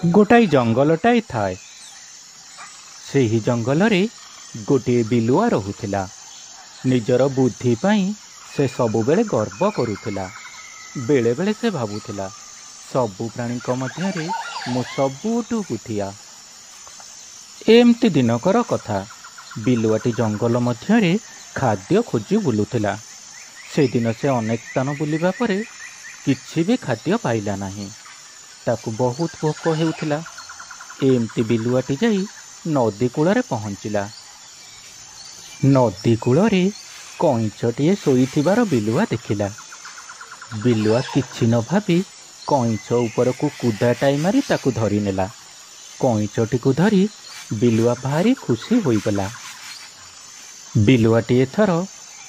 गोटाए जंगलटाए थाए। सेही जंगलरे गोटे बिलुआ रहुथिला। निजर बुद्धि पाई से सबुबेले गर्व करुथिला। बेले बेले से भाबुथिला सबु प्राणी मध्यरे मु सबुठु बुद्धिया। एमती दिनकर कथा। बिलुआटी जंगल मध्यरे खाद्य खोजी बुलुथिला। से दिन से अनेक स्थान बुलिबा परे किछि भी खाद्य पाइला नाही। ताकू बहुत भोक हेउथिला। एमती बिलुआटी जाई नदी कूଳରେ पहुँचिला। नदी कूଳରେ कଇଁଛଟିଏ ଶୋଇଥିବାର ବିଲୁଆ ଦେଖିଲା। ବିଲୁଆ କିଛି ନ ଭାବି କଇଁଛ ଉପରକୁ କୁଦାଟାଏ ମାରି ତାକୁ ଧରିନେଲା। କଇଁଛଟିକୁ ଧରି ବିଲୁଆ ଭାରି ଖୁସି ହୋଇଗଲା। ବିଲୁଆଟି ଏଥର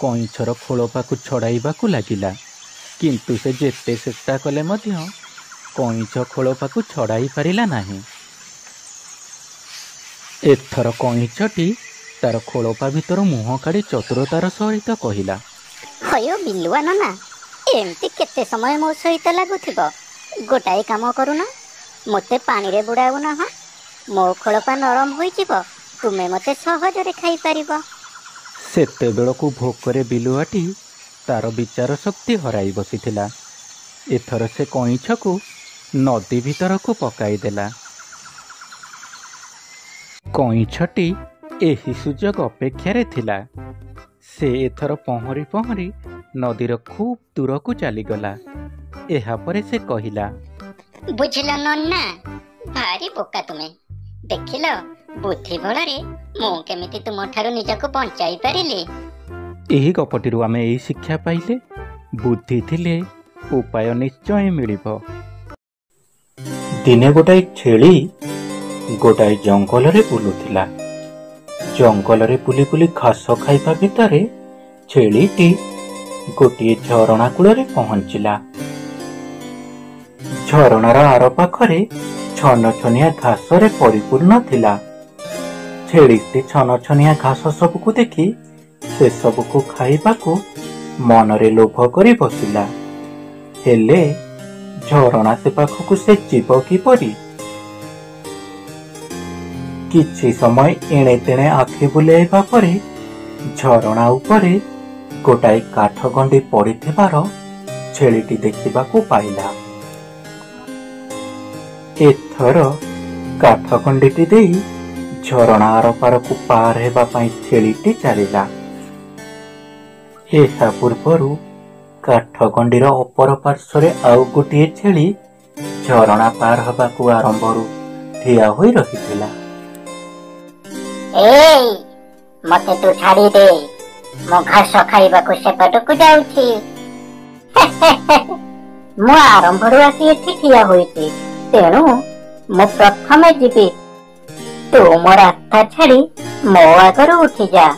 କଇଁଛର ଖୋଳପାକୁ ଛଡ଼ାଇବାକୁ ଲାଗିଲା। କିନ୍ତୁ ସେ ଯେତେ ଚେଷ୍ଟା କଲେ ମଧ୍ୟ କଇଁଛ ଖୋଳପାକୁ ଛଡ଼ାଇ ପାରିଲା ନାହିଁ। ଏଥର କଇଁଛଟି ତାର ଖୋଳପା ଭିତରୁ ମୁହଁ କାଢ଼ି ଚତୁରତାର ସହିତ କହିଲା, ହୟ ବିଲୁଆ ନନା, ଏମିତି କେତେ ସମୟ ମୋ ସହିତ ଲାଗୁଥିବ? ଗୋଟାଏ କାମ କରୁନ, ମୋତେ ପାଣିରେ ବୁଡ଼ାଉ ନାହଁ। ମୋ ଖୋଳପା ନରମ ହୋଇଯିବ, ତୁମେ ମୋତେ ସହଜରେ ଖାଇପାରିବ। ସେତେବେଳକୁ ଭୋକରେ ବିଲୁଆଟି ତାର ବିଚାର ଶକ୍ତି ହରାଇ ବସିଥିଲା। ଏଥର ସେ କଇଁଛକୁ ନଦୀ ଭିତରକୁ ପକାଇଦେଲା। କଇଁଛଟି ଏହି ସୁଯୋଗ ଅପେକ୍ଷାରେ ଥିଲା। ସେ ଏଥର ପହଁରି ପହଁରି ନଦୀର ଖୁବ୍ ଦୂରକୁ ଚାଲିଗଲା। ଏହାପରେ ସେ କହିଲା, ବୁଝିଲ ନନା, ଭାରି ବୋକା ତୁମେ। ଦେଖିଲ, ବୁଦ୍ଧି ବଳରେ ମୁଁ କେମିତି ତୁମଠାରୁ ନିଜକୁ ବଞ୍ଚାଇ ପାରିଲି। ଏହି ଗପଟିରୁ ଆମେ ଏହି ଶିକ୍ଷା ପାଇଲେ, ବୁଦ୍ଧି ଥିଲେ ଉପାୟ ନିଶ୍ଚୟ ମିଳିବ। ଦିନେ ଗୋଟାଏ ଛେଳି ଗୋଟାଏ ଜଙ୍ଗଲରେ ବୁଲୁଥିଲା। ଜଙ୍ଗଲରେ ବୁଲି ବୁଲି ଘାସ ଖାଇବା ଭିତରେ ଛେଳିଟି ଗୋଟିଏ ଝରଣା କୂଳରେ ପହଞ୍ଚିଲା। ଝରଣାର ଆର ପାଖରେ ଛନଛନିଆ ଘାସରେ ପରିପୂର୍ଣ୍ଣ ଥିଲା। ଛେଳିଟି ଛନଛନିଆ ଘାସ ସବୁକୁ ଦେଖି ସେସବୁକୁ ଖାଇବାକୁ ମନରେ ଲୋଭ କରି ବସିଲା। ହେଲେ ଝରଣା ସେ ପାଖକୁ ସେ ଯିବ କିପରି? କିଛି ସମୟ ଏଣେ ତେଣେ ଆଖି ବୁଲାଇବା ପରେ ଝରଣା ଉପରେ ଗୋଟାଏ କାଠ ଗଣ୍ଡି ପଡ଼ିଥିବାର ଛେଳିଟି ଦେଖିବାକୁ ପାଇଲା। ଏଥର କାଠ ଗଣ୍ଡିଟି ଦେଇ ଝରଣା ଆରପାରକୁ ପାର ହେବା ପାଇଁ ଛେଳିଟି ଚାଲିଲା। ଏହା ପୂର୍ବରୁ କାଠ ଗଣ୍ଡିର ଅପର ପାର୍ଶ୍ୱରେ ଆଉ ଗୋଟିଏ ଛେଳି ଝରଣା ପାର ହେବାକୁ ଆରମ୍ଭରୁ ଠିଆ ହୋଇ ରହିଥିଲା। ଏଇ, ମୋତେ ତୁ ଛାଡ଼ି ଦେ, ମୁଁ ଘାସ ଖାଇବାକୁ ସେପଟକୁ ଯାଉଛି। ମୁଁ ଆରମ୍ଭରୁ ଆସି ଏଠି ଠିଆ ହୋଇଛି, ତେଣୁ ମୁଁ ପ୍ରଥମେ ଯିବି। ତୁ ମୋ ରାସ୍ତା ଛାଡ଼ି ମୋ ଆଗରୁ ଉଠିଯା।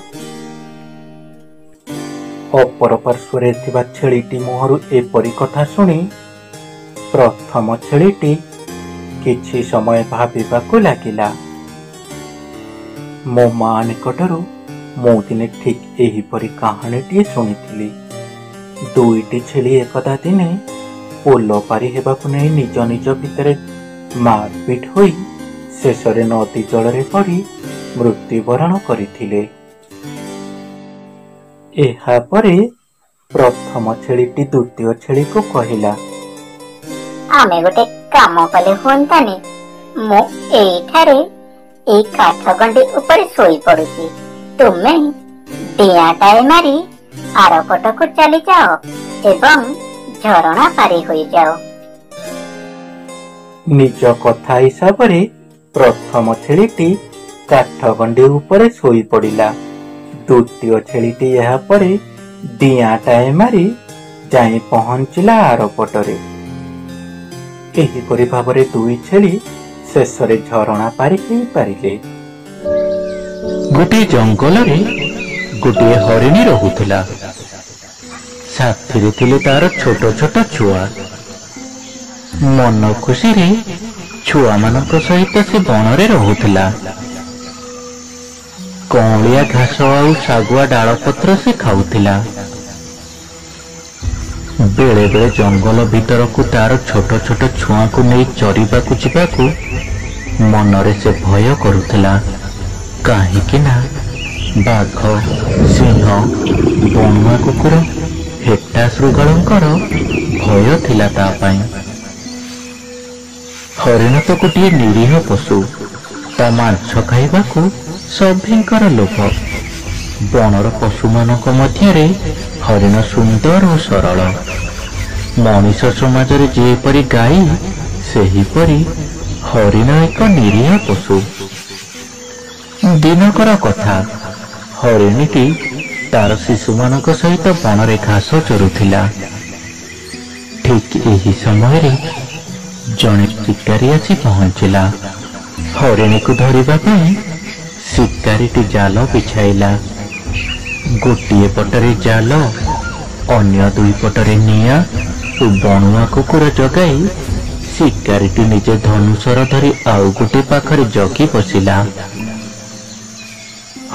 ଅପର ପାର୍ଶ୍ୱରେ ଥିବା ଛେଳିଟି ମୁହଁରୁ ଏପରି କଥା ଶୁଣି ପ୍ରଥମ ଛେଳିଟି କିଛି ସମୟ ଭାବିବାକୁ ଲାଗିଲା। ମୋ ମା ନିକଟରୁ ମୁଁ ଦିନେ ଠିକ୍ ଏହିପରି କାହାଣୀଟିଏ ଶୁଣିଥିଲି। ଦୁଇଟି ଛେଳି ଏକଦା ଦିନେ ପୋଲ ପାରି ହେବାକୁ ନେଇ ନିଜ ନିଜ ଭିତରେ ମାରପିଟ ହୋଇ ଶେଷରେ ନଦୀ ଜଳରେ ପଡ଼ି ମୃତ୍ୟୁବରଣ କରିଥିଲେ। ଏହାପରେ ପ୍ରଥମ ଛେଳିଟି ଦ୍ୱିତୀୟ ଛେଳିକୁ କହିଲା, ଆମେ ଗୋଟେ କାମ କଲେ ହୁଅନ୍ତାନି? ମୁଁ ଏଇଠାରେ ଏଇ କାଠ ଗଣ୍ଡି ଉପରେ ଶୋଇ ପଡୁଛି, ତୁମେ ଡିଆଁଟାଏ ମାରି ଆରପଟକୁ ଚାଲିଯାଅ ଏବଂ ଝରଣା ପାରି ହୋଇଯାଅ। ନିଜ କଥା ହିସାବରେ ପ୍ରଥମ ଛେଳିଟି କାଠ ଗଣ୍ଡି ଉପରେ ଶୋଇ ପଡ଼ିଲା। ଦ୍ୱିତୀୟ ଛେଳିଟି ଏହାପରେ ଡିଆଁଟାଏ ମାରି ଯାଇ ପହଞ୍ଚିଲା ଆରପଟରେ। ଏହିପରି ଭାବରେ ଦୁଇ ଛେଳି ଶେଷରେ ଝରଣା ପାରି ହେଇପାରିଲେ। ଗୋଟିଏ ଜଙ୍ଗଲରେ ଗୋଟିଏ ହରିଣୀ ରହୁଥିଲା। ସାଥିରେ ଥିଲେ ତାର ଛୋଟ ଛୋଟ ଛୁଆ। ମନ ଖୁସିରେ ଛୁଆମାନଙ୍କ ସହିତ ସେ ବଣରେ ରହୁଥିଲା। କଅଁଳିଆ ଘାସ ଆଉ ଶାଗୁଆ ଡାଳପତ୍ର ସେ ଖାଉଥିଲା। ବେଳେ ବେଳେ ଜଙ୍ଗଲ ଭିତରକୁ ତାର ଛୋଟ ଛୋଟ ଛୁଆଙ୍କୁ ନେଇ ଚରିବାକୁ ଯିବାକୁ ମନରେ ସେ ଭୟ କରୁଥିଲା। କାହିଁକି ନା ବାଘ, ସିଂହ, ବଣୁଆ କୁକୁର, ହେଟା ଶୃଗାଳଙ୍କର ଭୟ ଥିଲା ତା ପାଇଁ। ହରିଣ ତ ଗୋଟିଏ ନିରୀହ ପଶୁ, ତା ମାଂସ ଖାଇବାକୁ ସଭିଙ୍କର ଲୋଭ। ବଣର ପଶୁମାନଙ୍କ ମଧ୍ୟରେ ହରିଣ ସୁନ୍ଦର ଓ ସରଳ। ମଣିଷ ସମାଜରେ ଯେପରି ଗାଈ, ସେହିପରି ହରିଣ ଏକ ନିରୀହ ପଶୁ। ଦିନକର କଥା, ହରିଣୀଟି ତାର ଶିଶୁମାନଙ୍କ ସହିତ ବଣରେ ଘାସ ଚରୁଥିଲା। ଠିକ୍ ଏହି ସମୟରେ ଜଣେ ଶିକାରୀ ଆସି ପହଞ୍ଚିଲା। ହରିଣୀକୁ ଧରିବା ପାଇଁ ଶିକାରୀଟି ଜାଲ ବିଛାଇଲା। ଗୋଟିଏ ପଟରେ ଜାଲ, ଅନ୍ୟ ଦୁଇ ପଟରେ ନିଆଁ ଓ ବଣୁଆ କୁକୁର ଜଗାଇ ଶିକାରୀଟି ନିଜେ ଧନୁଶର ଧରି ଆଉ ଗୋଟିଏ ପାଖରେ ଜଗି ବସିଲା।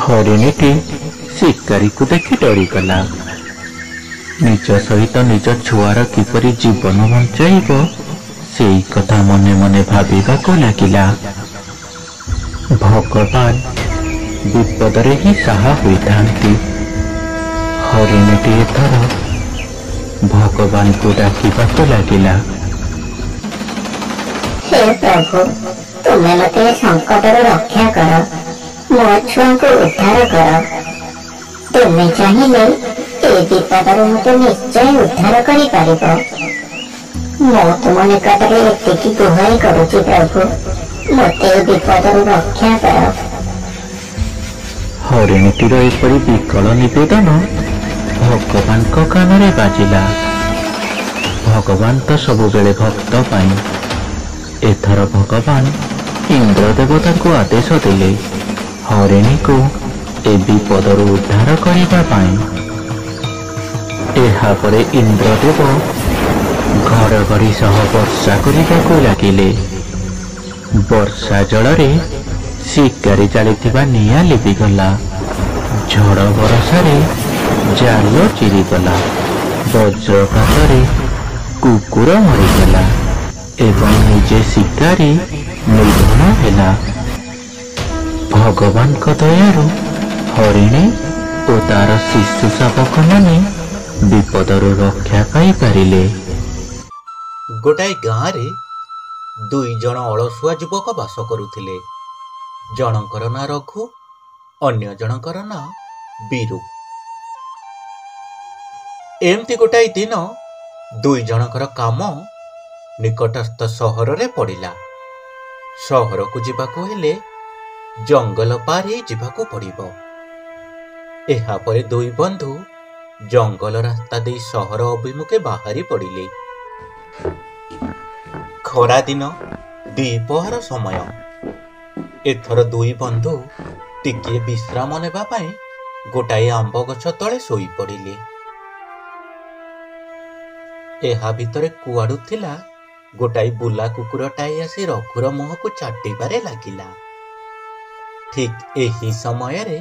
ହରିଣୀଟି ଶିକାରୀକୁ ଦେଖି ଡରିଗଲା। ନିଜ ସହିତ ନିଜ ଛୁଆର କିପରି ଜୀବନ ବଞ୍ଚାଇବ ସେଇ କଥା ମନେ ମନେ ଭାବିବାକୁ ଲାଗିଲା। ଭଗବାନ ବିପଦରେ ହିଁ ସାହା ହୋଇଥାନ୍ତି। ହରିଣୀଟି ଏଥର ଭଗବାନଙ୍କୁ ଡାକିବାକୁ ଲାଗିଲା। ହେ ପ୍ରଭୁ, ତୁମେ ମୋତେ ଏ ସଙ୍କଟରୁ ରକ୍ଷା କର, ମୋ ଛୁଆଙ୍କୁ ଉଦ୍ଧାର କର। ତୁମେ ଚାହିଁଲେ ଏ ବିପଦରୁ ମୋତେ ନିଶ୍ଚୟ ଉଦ୍ଧାର କରିପାରିବ। ମୁଁ ତୁମ ନିକଟରେ ଏତିକି ଗୁହାରି କରୁଛି ପ୍ରଭୁ, ମୋତେ ଏ ବିପଦରୁ ରକ୍ଷା କର। ହରିଣୀଟିର ଏପରି ବିକଳ ନିବେଦନ ଭଗବାନଙ୍କ କାନରେ ବାଜିଲା। ଭଗବାନ ତ ସବୁବେଳେ ଭକ୍ତ ପାଇଁ। ଏଥର ଭଗବାନ ଇନ୍ଦ୍ର ଦେବତାଙ୍କୁ ଆଦେଶ ଦେଲେ ହରିଣୀକୁ ଏ ବିପଦରୁ ଉଦ୍ଧାର କରିବା ପାଇଁ। ଏହାପରେ ଇନ୍ଦ୍ରଦେବ ଘଡ଼ଘଡ଼ି ସହ ବର୍ଷା କରିବାକୁ ଲାଗିଲେ। ବର୍ଷା ଜଳରେ ଶିକାରୀ ଜାଳିଥିବା ନିଆଁ ଲିଭିଗଲା। ଝଡ଼ ବରଷାରେ ଜାଲ ଚିରିଗଲା। ବଜ୍ରପାତରେ କୁକୁର ମରିଗଲା ଏବଂ ନିଜେ ଶିକାରୀ ନିଧନ ହେଲା। ଭଗବାନଙ୍କ ଦୟାରୁ ହରିଣୀ ଓ ତାର ଶିଶୁ ଶାବକମାନେ ବିପଦରୁ ରକ୍ଷା ପାଇପାରିଲେ। ଗୋଟାଏ ଗାଁରେ ଦୁଇ ଜଣ ଅଳସୁଆ ଯୁବକ ବାସ କରୁଥିଲେ। ଜଣଙ୍କର ନାଁ ରଘୁ, ଅନ୍ୟ ଜଣଙ୍କର ନାଁ ବୀରୁ। ଏମିତି ଗୋଟାଏ ଦିନ ଦୁଇ ଜଣଙ୍କର କାମ ନିକଟସ୍ଥ ସହରରେ ପଡ଼ିଲା। ସହରକୁ ଯିବାକୁ ହେଲେ ଜଙ୍ଗଲ ପାର ହେଇ ଯିବାକୁ ପଡ଼ିବ। ଏହାପରେ ଦୁଇ ବନ୍ଧୁ ଜଙ୍ଗଲ ରାସ୍ତା ଦେଇ ସହର ଅଭିମୁଖେ ବାହାରି ପଡ଼ିଲେ। ଖରାଦିନ ଦ୍ୱିପହର ସମୟ। ଏଥର ଦୁଇ ବନ୍ଧୁ ଟିକିଏ ବିଶ୍ରାମ ନେବା ପାଇଁ ଗୋଟାଏ ଆମ୍ବ ଗଛ ତଳେ ଶୋଇପଡ଼ିଲେ। ଏହା ଭିତରେ କୁଆଡ଼ୁ ଥିଲା ଗୋଟାଏ ବୁଲା କୁକୁରଟାଏ ଆସି ରଘୁର ମୁହଁକୁ ଚାଟିବାରେ ଲାଗିଲା। ଠିକ୍ ଏହି ସମୟରେ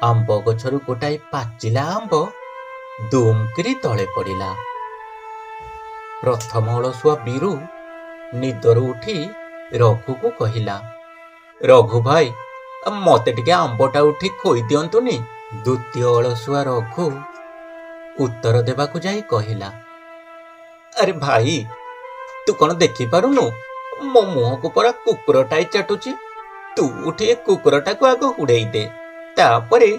ଆମ୍ବ ଗଛରୁ ଗୋଟାଏ ପାଚିଲା ଆମ୍ବ ଦୁମ୍ କରି ତଳେ ପଡ଼ିଲା। ପ୍ରଥମ ଅଳସୁଆ ବୀରୁ ନିଦରୁ ଉଠି ରଘୁକୁ କହିଲା, ରଘୁ ଭାଇ, ମତେ ଟିକେ ଆମ୍ବଟା ଉଠି ଖୋଇ ଦିଅନ୍ତୁନି। ଦ୍ୱିତୀୟ ଅଳସୁଆ ରଘୁ ଉତ୍ତର ଦେବାକୁ ଯାଇ କହିଲା, ଆରେ ଭାଇ, ତୁ କଣ ଦେଖିପାରୁନୁ? ମୋ ମୁହଁକୁ ପରା କୁକୁରଟାଏ ଚାଟୁଛି। ତୁ ଉଠି ଏ କୁକୁରଟାକୁ ଆଗ ଉଡ଼େଇ ଦେ, ତାପରେ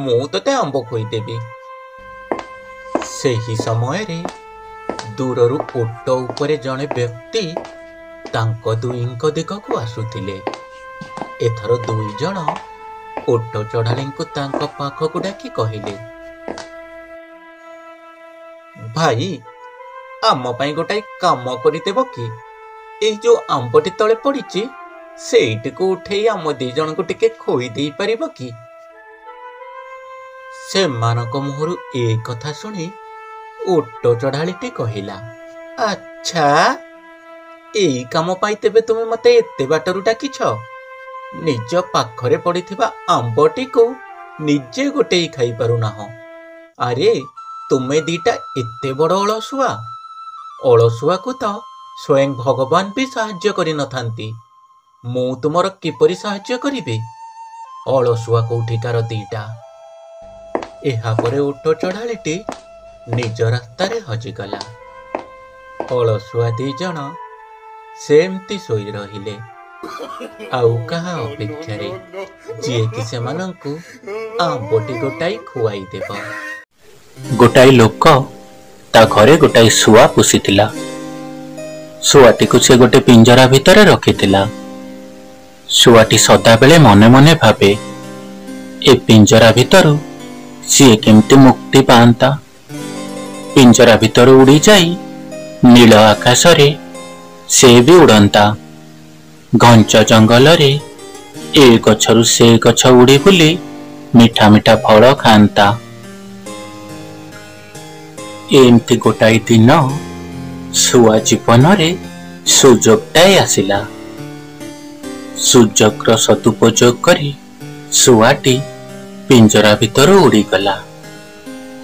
ମୁଁ ତତେ ଆମ୍ବ ଖୋଇଦେବି। ସେହି ସମୟରେ ଦୂରରୁ ଓଟ ଉପରେ ଜଣେ ବ୍ୟକ୍ତି ତାଙ୍କ ଦୁହିଁଙ୍କ ଦିଗକୁ ଆସୁଥିଲେ। ଏଥର ଦୁଇ ଜଣ ଓଟ ଚଢ଼ାଳୀଙ୍କୁ ତାଙ୍କ ପାଖକୁ ଡାକି କହିଲେ, ଭାଇ, ଆମ ପାଇଁ ଗୋଟାଏ କାମ କରିଦେବ କି? ଏଇ ଯୋଉ ଆମ୍ବଟି ତଳେ ପଡ଼ିଛି ସେଇଟିକୁ ଉଠେଇ ଆମ ଦି ଜଣଙ୍କୁ ଟିକେ ଖୋଇ ଦେଇପାରିବ କି? ସେମାନଙ୍କ ମୁହଁରୁ ଏ କଥା ଶୁଣି ଓଟ ଚଢ଼ାଳୀଟି କହିଲା, ଆଚ୍ଛା, ଏଇ କାମ ପାଇଁ ତେବେ ତୁମେ ମତେ ଏତେ ବାଟରୁ ଡାକିଛ? ନିଜ ପାଖରେ ପଡ଼ିଥିବା ଆମ୍ବଟିକୁ ନିଜେ ଗୋଟେଇ ଖାଇପାରୁନାହଁ। ଆରେ, ତୁମେ ଦିଟା ଏତେ ବଡ଼ ଅଳସୁଆ? ଅଳସୁଆକୁ ତ ସ୍ୱୟଂ ଭଗବାନ ବି ସାହାଯ୍ୟ କରିନଥାନ୍ତି। ମୁଁ ତୁମର କିପରି ସାହାଯ୍ୟ କରିବି? ଅଳସୁଆ କୋଉଠିକାର ଦିଟା। ଏହାପରେ ଓଟ ଚଢ଼ାଳିଟି ନିଜ ରାସ୍ତାରେ ହଜିଗଲା। ଅଳସୁଆ 2 ଜଣ ସେମିତି ଶୋଇ ରହିଲେ, ଆଉ କାହା ଅପେକ୍ଷାରେ, ଯିଏକି ସେମାନଙ୍କୁ ଆମ୍ବଟି ଗୋଟାଇ ଖୁଆଇ ଦେବ। ଗୋଟାଏ ଲୋକ ତା ଘରେ ଗୋଟାଏ ଶୁଆ ପୋଷିଥିଲା। ଶୁଆଟିକୁ ସେ ଗୋଟେ ପିଞ୍ଜରା ଭିତରେ ରଖିଥିଲା। ଶୁଆଟି ସଦାବେଳେ ମନେ ମନେ ଭାବେ, ଏ ପିଞ୍ଜରା ଭିତରୁ ସିଏ କେମିତି ମୁକ୍ତି ପାଆନ୍ତା। ପିଞ୍ଜରା ଭିତରୁ ଉଡ଼ି ଯାଇ ନୀଳ ଆକାଶରେ ସେ ବି ଉଡ଼ନ୍ତା। ଘଞ୍ଚ ଜଙ୍ଗଲରେ ଏ ଗଛରୁ ସେ ଗଛ ଉଡ଼ି ବୁଲି ମିଠା ମିଠା ଫଳ ଖାଆନ୍ତା। ଏମିତି ଗୋଟାଏ ଦିନ ଶୁଆ ଜୀବନରେ ସୁଯୋଗଟାଏ ଆସିଲା। ସୁଯୋଗର ସଦୁପଯୋଗ କରି ଶୁଆଟି ପିଞ୍ଜରା ଭିତରୁ ଉଡ଼ିଗଲା।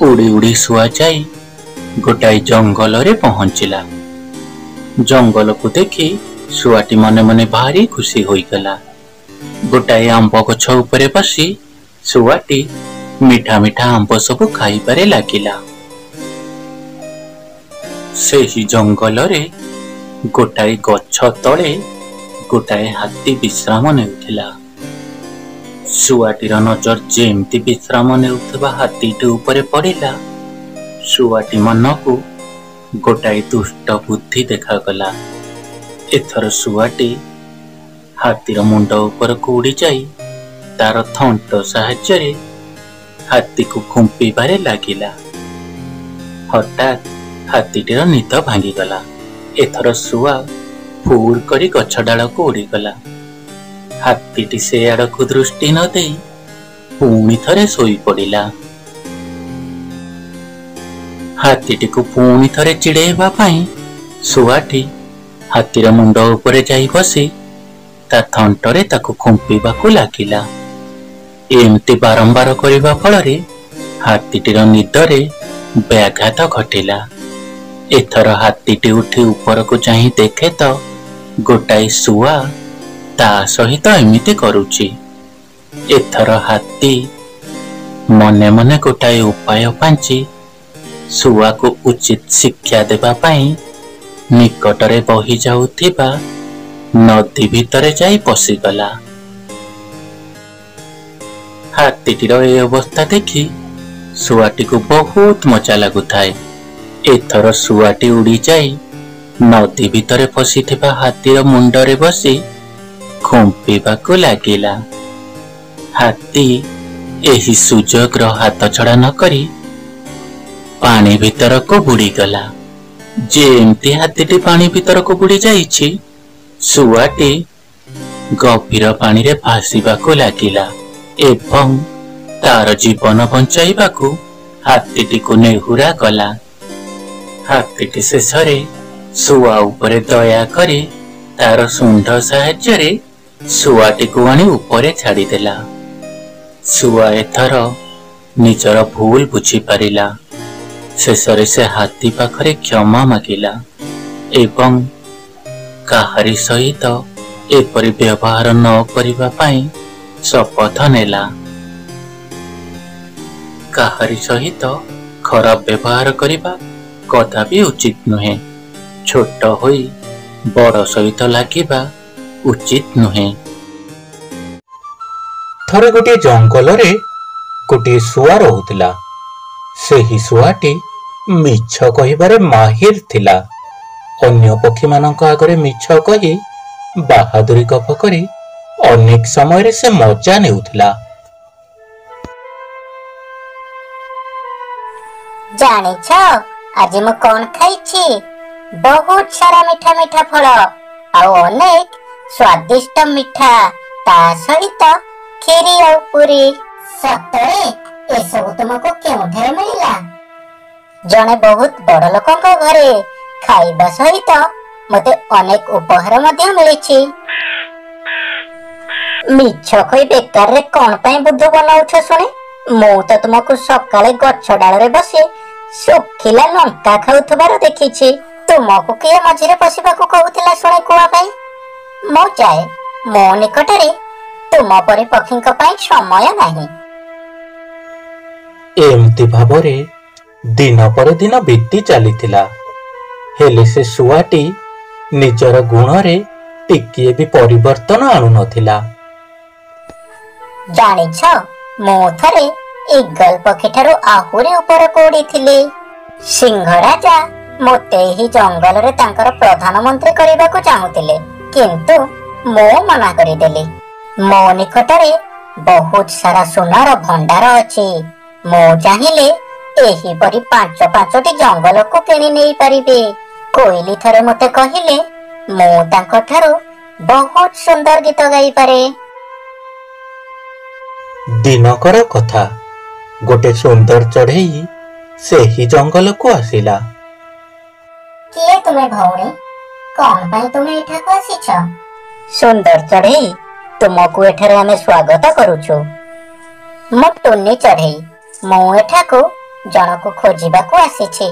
ଉଡ଼ି ଉଡ଼ି ଶୁଆ ଯାଇ ଗୋଟାଏ ଜଙ୍ଗଲରେ ପହଞ୍ଚିଲା। ଜଙ୍ଗଲକୁ ଦେଖି ଶୁଆଟି ମନେ ମନେ ଭାରି ଖୁସି ହୋଇଗଲା। ଗୋଟାଏ ଆମ୍ବ ଗଛ ଉପରେ ବସି ଶୁଆଟି ମିଠା ମିଠା ଆମ୍ବ ସବୁ ଖାଇବାରେ ଲାଗିଲା। ସେହି ଜଙ୍ଗଲରେ ଗୋଟାଏ ଗଛ ତଳେ ଗୋଟାଏ ହାତୀ ବିଶ୍ରାମ ନେଉଥିଲା। ଶୁଆଟିର ନଜର ଯେମିତି ବିଶ୍ରାମ ନେଉଥିବା ହାତୀଟି ଉପରେ ପଡ଼ିଲା, ଶୁଆଟି ମନକୁ ଗୋଟାଏ ଦୁଷ୍ଟ ବୁଦ୍ଧି ଦେଖାଗଲା। ଏଥର ଶୁଆଟି ହାତୀର ମୁଣ୍ଡ ଉପରକୁ ଉଡ଼ି ଯାଇ ତାର ଥଣ୍ଟ ସାହାଯ୍ୟରେ ହାତୀକୁ ଖୁମ୍ପିବାରେ ଲାଗିଲା। ହଠାତ୍ ହାତୀଟିର ନିଦ ଭାଙ୍ଗିଗଲା। ଏଥର ଶୁଆ ଫୁର କରି ଗଛ ଡାଳକୁ ଉଡ଼ିଗଲା। ହାତୀଟି ସେ ଆଡ଼କୁ ଦୃଷ୍ଟି ନ ଦେଇ ପୁଣି ଥରେ ଶୋଇ ପଡ଼ିଲା। ହାତୀଟିକୁ ପୁଣି ଥରେ ଚିଡ଼େଇବା ପାଇଁ ଶୁଆଟି ହାତୀର ମୁଣ୍ଡ ଉପରେ ଯାଇ ବସି ତା ଥଣ୍ଟରେ ତାକୁ ଖୁମ୍ପିବାକୁ ଲାଗିଲା। ଏମିତି ବାରମ୍ବାର କରିବା ଫଳରେ ହାତୀଟିର ନିଦରେ ବ୍ୟାଘାତ ଘଟିଲା। ଏଥର ହାତୀଟି ଉଠି ଉପରକୁ ଚାହିଁ ଦେଖେ ତ ଗୋଟାଏ ଶୁଆ ତା ସହିତ ଏମିତି କରୁଛି। ଏଥର ହାତୀ ମନେ ମନେ ଗୋଟାଏ ଉପାୟ ପାଞ୍ଚି ଶୁଆକୁ ଉଚିତ ଶିକ୍ଷା ଦେବା ପାଇଁ ନିକଟରେ ବହି ଯାଉଥିବା ନଦୀ ଭିତରେ ଯାଇ ପଶିଗଲା। ହାତୀଟିର ଏ ଅବସ୍ଥା ଦେଖି ଶୁଆଟିକୁ ବହୁତ ମଜା ଲାଗୁଥାଏ। ଏଥର ଶୁଆଟି ଉଡ଼ି ଯାଇ ନଦୀ ଭିତରେ ପଶିଥିବା ହାତୀର ମୁଣ୍ଡରେ ବସି ଖୁମ୍ପିବାକୁ ଲାଗିଲା। ହାତୀ ଏହି ସୁଯୋଗର ହାତଛଡ଼ା ନ କରି ପାଣି ଭିତରକୁ ବୁଡ଼ିଗଲା। ଯେମିତି ହାତୀଟି ପାଣି ଭିତରକୁ ବୁଡ଼ି ଯାଇଛି, ଶୁଆଟି ଗଭୀର ପାଣିରେ ଭାସିବାକୁ ଲାଗିଲା ଏବଂ ତାର ଜୀବନ ବଞ୍ଚାଇବାକୁ ହାତୀଟିକୁ ନେହୁରା ଗଲା। ହାତୀଟି ଶେଷରେ ଶୁଆ ଉପରେ ଦୟା କରି ତାର ଶୁଣ୍ଢ ସାହାଯ୍ୟରେ ଶୁଆଟିକୁ ଆଣି ଉପରେ ଛାଡ଼ିଦେଲା। ଶୁଆ ଏଥର ନିଜର ଭୁଲ ବୁଝିପାରିଲା। ଶେଷରେ ସେ ହାତୀ ପାଖରେ କ୍ଷମା ମାଗିଲା ଏବଂ କାହାରି ସହିତ ଏପରି ବ୍ୟବହାର ନ କରିବା ପାଇଁ ଶପଥ ନେଲା। କାହାରି ସହିତ ଖରାପ ବ୍ୟବହାର କରିବା କଦାପି ଉଚିତ ନୁହେଁ। ଛୋଟ ହୋଇ ବଡ଼ ସହିତ ଲାଗିବା ଉଚିତ ନୁହେଁ। ଥରେ ଗୋଟିଏ ଜଙ୍ଗଲରେ ଗୋଟିଏ ଶୁଆ ରହୁଥିଲା। ସେହି ଶୁଆଟି ମିଛ କହିବାରେ ମାହିର ଥିଲା। ଅନ୍ୟ ପକ୍ଷୀମାନଙ୍କ ଆଗରେ ମିଛ କହି ବାହାଦୁରୀ ଗପ କରି ଅନେକ ସମୟରେ ସେ ମଜା ନେଉଥିଲା। ଜାଣିଛ ଆଜି ମୁଁ କଣ ଖାଇଛି? ବହୁତ ସାରା ମିଠା ମିଠା ଫଳ ଆଉ ଅନେକ ସ୍ୱାଦିଷ୍ଟ ମିଠା, ତା ସହିତ କ୍ଷୀରି ଆଉ ପୁରୀ। ସତରେ ଏସବୁ ତୁମକୁ କେଉଁଠାରେ ମିଳିଲା? ଜଣେ ବହୁତ ବଡ଼ ଲୋକଙ୍କ ଘରେ। ଖାଇବା ସହିତ ମୋତେ ଅନେକ ଉପହାର ମଧ୍ୟ ମିଳିଛି। ମିଛ କହି ବେକାରରେ କଣ ପାଇଁ ବୁଦ୍ଧୁ ବନାଉଛ ଶୁଣେ? ମୁଁ ତ ତୁମକୁ ସକାଳେ ଗଛ ଡାଳରେ ବସି ଶୁଖିଲା ଲଙ୍କା ଖାଉଥିବାର ଦେଖିଛି। ତୁମକୁ କିଏ ମଝିରେ ପଶିବାକୁ କହୁଥିଲା ଶୁଣେ କୁଆ ପାଇଁ? ମୁଁ ଯାଏ, ମୋ ନିକଟରେ ତୁମ ପରି ପକ୍ଷୀଙ୍କ ପାଇଁ ସମୟ ନାହିଁ। ଏମିତି ଭାବରେ ଦିନ ପରେ ଦିନ ବିତି ଚାଲିଥିଲା। ହେଲେ ସେ ଶୁଆଟି ନିଜର ଗୁଣରେ ଟିକିଏ ବି ପରିବର୍ତ୍ତନ ଆଣୁନଥିଲା। ଜାଣିଛ, ମୁଁ ଥରେ ଇଗଲ ପକ୍ଷୀଠାରୁ ଆହୁରି ଉପରକୁ ଉଡ଼ିଥିଲି। ସିଂହ ରାଜା ମୋତେ ଏହି ଜଙ୍ଗଲରେ ତାଙ୍କର ପ୍ରଧାନମନ୍ତ୍ରୀ କରିବାକୁ ଚାହୁଁଥିଲେ, କିନ୍ତୁ ମୁଁ ମନା କରିଦେଲି। ମୋ ନିକଟରେ ବହୁତ ସାରା ସୁନାର ଭଣ୍ଡାର ଅଛି। ମୁଁ ଚାହିଁଲେ ଏହିପରି 5-5ଟି ଜଙ୍ଗଲକୁ କିଣି ନେଇ ପାରିବି। କୋଇଲି ଥରେ ମୋତେ କହିଲେ, ମୁଁ ତାଙ୍କ ଠାରୁ ବହୁତ ସୁନ୍ଦର ଗୀତ ଗାଇପାରେ। ଦିନକର କଥା, ଗୋଟେ ସୁନ୍ଦର ଚଢ଼େଇ ସେହି ଜଙ୍ଗଲକୁ ଆସିଲା। କିଏ ତୁମେ ଭଉଣୀ? କଣ ପାଇଁ ତୁମେ ଏଠାକୁ ଆସିଛ? ସୁନ୍ଦର ଚଢ଼େଇ, ତୁମକୁ ଏଠାରେ ଆମେ ସ୍ୱାଗତ କରୁଛୁ। ମୁଁ ଟୁନି ଚଢ଼େଇ, ମୁଁ ଏଠାକୁ ଜଣକୁ ଖୋଜିବାକୁ ଆସିଛି।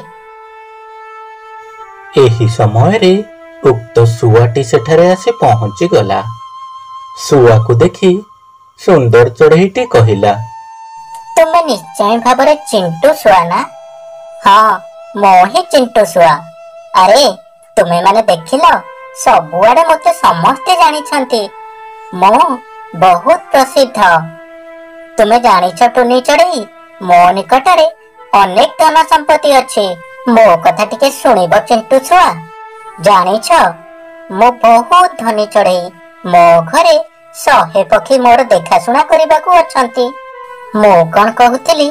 ଏହି ସମୟରେ ଉକ୍ତ ଶୁଆଟି ସେଠାରେ ଆସି ପହଞ୍ଚିଗଲା। ଶୁଆକୁ ଦେଖି ସୁନ୍ଦର ଚଢ଼େଇଟି କହିଲା, ତୁମେ ନିଶ୍ଚୟ ଭାବରେ ଚିଣ୍ଟୁ ଶୁଆ ନା? ହଁ, ମୁଁ ହିଁ ଚିଣ୍ଟୁ ଶୁଆ। ଆରେ, ତୁମେ ମାନେ ଦେଖିଲ, ସବୁଆଡେ ମୋତେ ସମସ୍ତେ ଜାଣିଛନ୍ତି। ମୁଁ ବହୁତ ପ୍ରସିଦ୍ଧ। ତୁମେ ଜାଣିଛ ଟୁନି ଚଢ଼େଇ, ମୋ ନିକଟରେ ଅନେକ ଧନ ସମ୍ପତ୍ତି ଅଛି। ମୋ କଥା ଟିକେ ଶୁଣିବ ଚିଣ୍ଟୁ ଛୁଆ। ଜାଣିଛ, ମୁଁ ବହୁତ ଧନୀ ଚଢ଼େଇ। ମୋ ଘରେ 100 ପକ୍ଷୀ ମୋର ଦେଖାଶୁଣା କରିବାକୁ ଅଛନ୍ତି। ମୁଁ କଣ କହୁଥିଲି,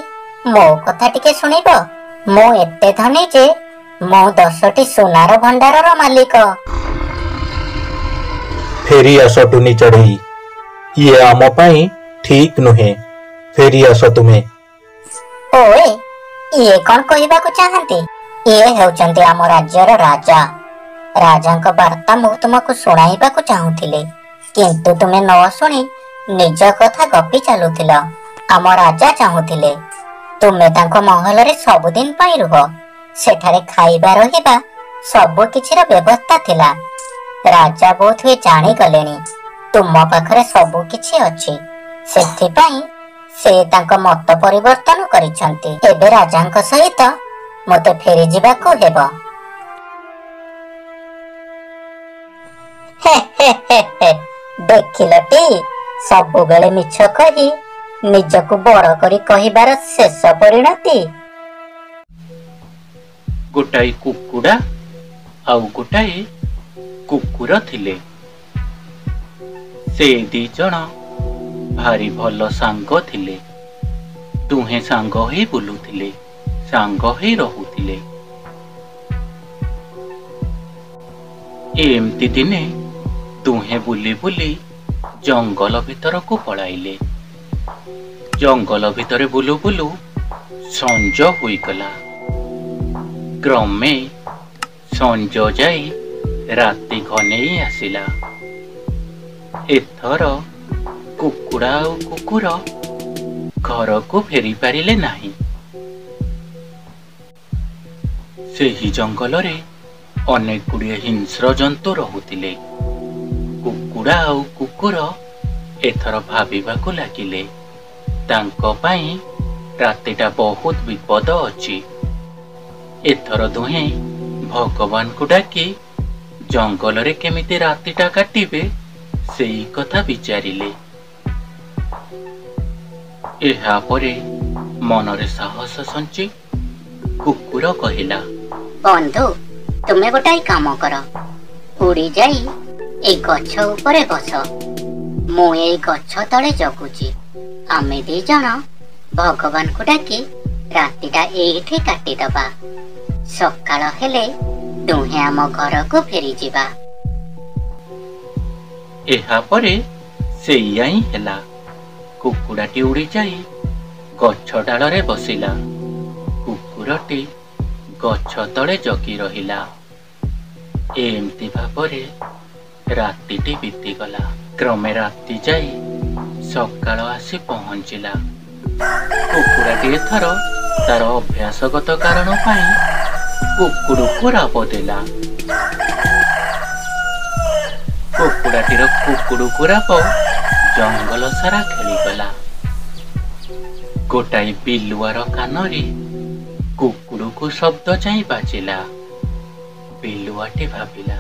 ମୋ କଥା ଟିକେ ଶୁଣିବ? ମୁଁ ଏତେ ଧନୀ ଯେ ମୁଁ 10ଟି ସୁନାର ଭଣ୍ଡାରର ମାଲିକ। ଫେରି ଆସ ଟୁନି ଚଢ଼େଇ, ଇଏ ଆମ ପାଇଁ ଠିକ ନୁହେଁ। ଫେରି ଆସ ତୁମେ। ଓଏ, ଇଏ କଣ କହିବାକୁ ଚାହାନ୍ତି? ଇଏ ହେଉଛନ୍ତି ଆମ ରାଜ୍ୟର ରାଜା। ରାଜାଙ୍କ ବାର୍ତ୍ତା ମୁଁ ତୁମକୁ ଶୁଣାଇବାକୁ ଚାହୁଁଥିଲି, କିନ୍ତୁ ତୁମେ ନ ଶୁଣି ନିଜ କଥା ଗପି ଚାଲୁଥିଲ। ଆମ ରାଜା ଚାହୁଁଥିଲେ ତୁମେ ତାଙ୍କ ମହଲରେ ସବୁଦିନ ପାଇଁ ରୁହ। ସେଠାରେ ଖାଇବା ରହିବା ସବୁ କିଛିର ବ୍ୟବସ୍ଥା ଥିଲା। ରାଜା ବୋଧହୁଏ ଜାଣିଗଲେଣି ତୁମ ପାଖରେ ସବୁ କିଛି ଅଛି, ସେଥିପାଇଁ ସେ ତାଙ୍କ ମତ ପରିବର୍ତ୍ତନ କରିଛନ୍ତି। ଏବେ ରାଜାଙ୍କ ସହିତ ମୋତେ ଫେରିଯିବାକୁ ହେବ। ଦେଖିଲଟି, ସବୁବେଳେ ମିଛ କହି ନିଜକୁ ବଡ଼ କରି କହିବାର ଶେଷ ପରିଣତି। ଗୋଟାଏ କୁକୁଡ଼ା ଆଉ ଗୋଟାଏ କୁକୁର ଥିଲେ। ସେ ଦି ଜଣ ଭାରି ଭଲ ସାଙ୍ଗ ଥିଲେ। ଦୁହେଁ ସାଙ୍ଗ ହୋଇ ବୁଲୁଥିଲେ, ସାଙ୍ଗ ହୋଇ ରହୁଥିଲେ। ଏମିତି ଦିନେ ଦୁହେଁ ବୁଲି ବୁଲି ଜଙ୍ଗଲ ଭିତରକୁ ପଳାଇଲେ। ଜଙ୍ଗଲ ଭିତରେ ବୁଲୁ ବୁଲୁ ସଞ୍ଜ ହୋଇଗଲା। କ୍ରମେ ସଞ୍ଜ ଯାଇ ରାତି ଘନେଇ ଆସିଲା। ଏଥର କୁକୁଡ଼ା ଆଉ କୁକୁର ଘରକୁ ଫେରି ପାରିଲେ ନାହିଁ। ସେହି ଜଙ୍ଗଲରେ ଅନେକ ଗୁଡ଼ିଏ ହିଂସ୍ର ଜନ୍ତୁ ରହୁଥିଲେ। କୁକୁଡ଼ା ଆଉ କୁକୁର ଏଥର ଭାବିବାକୁ ଲାଗିଲେ, ତାଙ୍କ ପାଇଁ ରାତିଟା ବହୁତ ବିପଦ ଅଛି। ଏଥର ଦୁହେଁ ଭଗବାନଙ୍କୁ ଡାକି ଜଙ୍ଗଲରେ କେମିତି ରାତିଟା କାଟିବେ ସେଇ କଥା ବିଚାରିଲେ। ଏହାପରେ ମନରେ ସାହସ ସଞ୍ଚି କୁକୁର କହିଲା, ବନ୍ଧୁ, ତୁମେ ଗୋଟାଏ କାମ କର, ଉଡ଼ି ଯାଇ ଏ ଗଛ ଉପରେ ବସ। ମୁଁ ଏଇ ଗଛ ତଳେ ଜଗୁଛି। ଆମେ ଦି ଜଣ ଭଗବାନଙ୍କୁ ଡାକି ରାତିଟା ଏଇଠି କାଟିଦବା। ସକାଳ ହେଲେ ଦୁହେଁ ଆମ ଘରକୁ ଫେରିଯିବା। ଏହାପରେ ସେଇଆ ହିଁ ହେଲା। କୁକୁଡ଼ାଟି ଉଡ଼ି ଯାଇ ଗଛ ଡାଳରେ ବସିଲା। କୁକୁରଟି ଗଛ ତଳେ ଜଗି ରହିଲା। ଏମିତି ଭାବରେ ରାତିଟି ବିତିଗଲା। କ୍ରମେ ରାତି ଯାଇ ସକାଳ ଆସି ପହଞ୍ଚିଲା। କୁକୁଡ଼ାଟି ଏଥର ତାର ଅଭ୍ୟାସଗତ କାରଣ ପାଇଁ କୁକୁରକୁ ରାବ ଦେଲା। କୁକୁଡ଼ାଟିର କୁକୁଡ଼କୁ ରାବ ଜଙ୍ଗଲ ସାରା ଖେଳିଗଲା। ଗୋଟାଏ ବିଲୁଆର କାନରେ କୁକୁଡ଼କୁ ଶବ୍ଦ ଯାଇ ବାଜିଲା। ବିଲୁଆଟି ଭାବିଲା,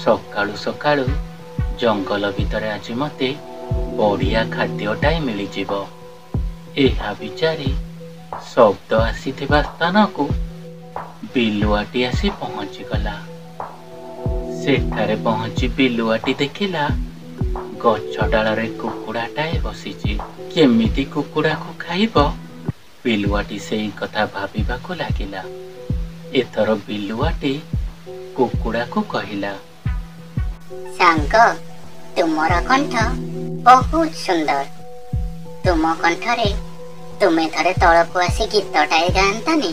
ସକାଳୁ ସକାଳୁ ଜଙ୍ଗଲ ଭିତରେ ଆଜି ମତେ ବଢ଼ିଆ ଖାଦ୍ୟଟାଏ ମିଳିଯିବ। ଏହା ବିଚାରି ଶବ୍ଦ ଆସିଥିବା ସ୍ଥାନକୁ ବିଲୁଆଟି ଆସି ପହଞ୍ଚିଗଲା। ସେଠାରେ ପହଞ୍ଚି ବିଲୁଆଟି ଦେଖିଲା ଗଛ ଡାଳରେ କୁକୁଡ଼ାଟାଏ ବସିଛି। କେମିତି କୁକୁଡ଼ାକୁ ଖାଇବ, ବିଲୁଆଟି ସେଇ କଥା ଭାବିବାକୁ ଲାଗିଲା। ଏଥର ବିଲୁଆଟି କୁକୁଡ଼ାକୁ କହିଲା, ସାଙ୍ଗ, ତୁମର କଣ୍ଠ ବହୁତ ସୁନ୍ଦର। ତୁମ କଣ୍ଠରେ ତୁମେ ଥରେ ତଳକୁ ଆସି ଗୀତଟାଏ ଗାଆନ୍ତନି?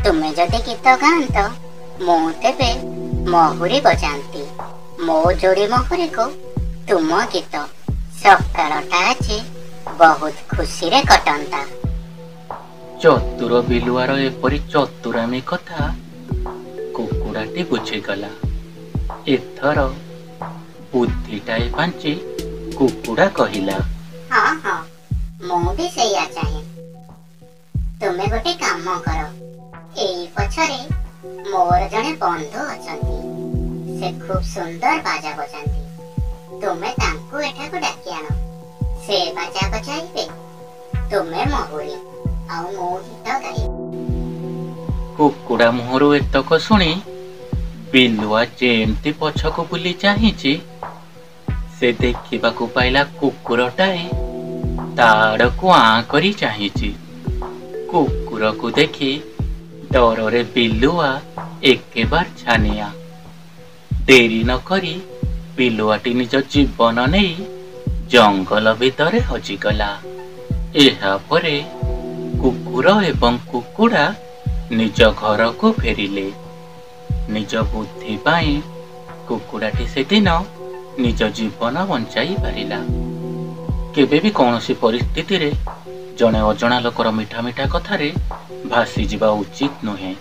ତୁମେ ଯଦି ଗୀତ ଗାଆନ୍ତ, ମୁଁ ତେବେ ମହୁରୀ ବଜାନ୍ତି। ମୋ ଯୋଡ଼ି ମହୁରୀକୁ ତୁମ ଗୀତ ସକାଳଟା ଆଜି ବହୁତ ଖୁସିରେ କଟନ୍ତା। ଚତୁର ବିଲୁଆର ଏପରି ଚତୁରାମୀ କଥା କୁକୁଡ଼ାଟି ବୁଝିଗଲା। ଏଥର ବୁଦ୍ଧିଟାଏ ପାଞ୍ଚି କୁକୁଡ଼ା କହିଲା, ହଁ ହଁ, ମୁଁ ବି ସେଇଆ ଚାହେଁ। ତୁମେ ଗୋଟେ କାମ କର, ଏଇ ପଛରେ ମୋର ଜଣେ ବନ୍ଧୁ ଅଛନ୍ତି। ସେ ଖୁବ୍ ସୁନ୍ଦର ବାଜା ବଜାନ୍ତି। ତୁମେ ତାଙ୍କୁ ଏଠାକୁ ଡାକି ଆଣ। ସେ ବାଜା ବଜାଇବେ, ତୁମେ ମହୁରୀ ଆଉ ମୁଁ ଗୀତ ଗାଇବି। କୁକୁଡ଼ା ମୁହଁରୁ ଏତକ ଶୁଣି ବିଲୁଆ ଯେମିତି ପଛକୁ ବୁଲି ଚାହିଁଛି, ସେ ଦେଖିବାକୁ ପାଇଲା କୁକୁରଟାଏ ତା ଆଡ଼କୁ ଆଁ କରି ଚାହିଁଛି। କୁକୁରକୁ ଦେଖି ଡରରେ ବିଲୁଆ ଏକେବାର ଛାନିଆ। ଡେରି ନ କରି ବିଲୁଆଟି ନିଜ ଜୀବନ ନେଇ ଜଙ୍ଗଲ ଭିତରେ ହଜିଗଲା। ଏହାପରେ କୁକୁର ଏବଂ କୁକୁଡ଼ା ନିଜ ଘରକୁ ଫେରିଲେ। ନିଜ ବୁଦ୍ଧି ପାଇଁ କୁକୁଡ଼ାଟି ସେଦିନ ନିଜ ଜୀବନ ବଞ୍ଚାଇ ପାରିଲା। କେବେ ବି କୌଣସି ପରିସ୍ଥିତିରେ ଜଣେ ଅଜଣା ଲୋକର ମିଠା ମିଠା କଥାରେ ଭାସିଯିବା ଉଚିତ ନୁହେଁ।